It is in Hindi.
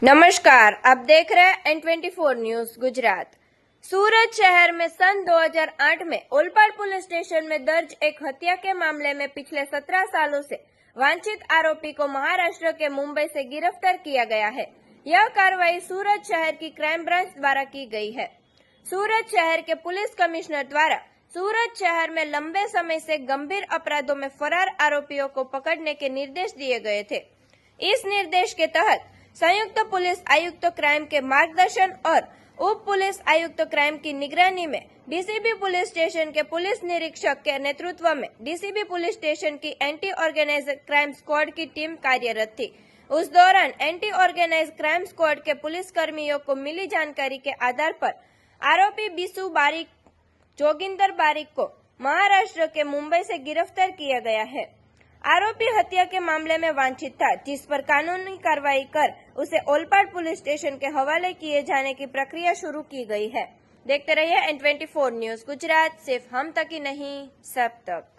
नमस्कार, आप देख रहे हैं N24 न्यूज गुजरात। सूरत शहर में सन 2008 में ओलपाड पुलिस स्टेशन में दर्ज एक हत्या के मामले में पिछले 17 सालों से वांछित आरोपी को महाराष्ट्र के मुंबई से गिरफ्तार किया गया है। यह कार्रवाई सूरत शहर की क्राइम ब्रांच द्वारा की गई है। सूरत शहर के पुलिस कमिश्नर द्वारा सूरत शहर में लंबे समय से गंभीर अपराधों में फरार आरोपियों को पकड़ने के निर्देश दिए गए थे। इस निर्देश के तहत संयुक्त पुलिस आयुक्त क्राइम के मार्गदर्शन और उप पुलिस आयुक्त क्राइम की निगरानी में डीसीबी पुलिस स्टेशन के पुलिस निरीक्षक के नेतृत्व में डीसीबी पुलिस स्टेशन की एंटी ऑर्गेनाइज्ड क्राइम स्क्वाड की टीम कार्यरत थी। उस दौरान एंटी ऑर्गेनाइज्ड क्राइम स्क्वाड के पुलिस कर्मियों को मिली जानकारी के आधार पर आरोपी बिशु बारिक जोगिंदर बारिक को महाराष्ट्र के मुंबई से गिरफ्तार किया गया है। आरोपी हत्या के मामले में वांछित था, जिस पर कानूनी कार्रवाई कर उसे ओलपाड पुलिस स्टेशन के हवाले किए जाने की प्रक्रिया शुरू की गई है। देखते रहिए N24 न्यूज गुजरात, सिर्फ हम तक ही नहीं सब तक।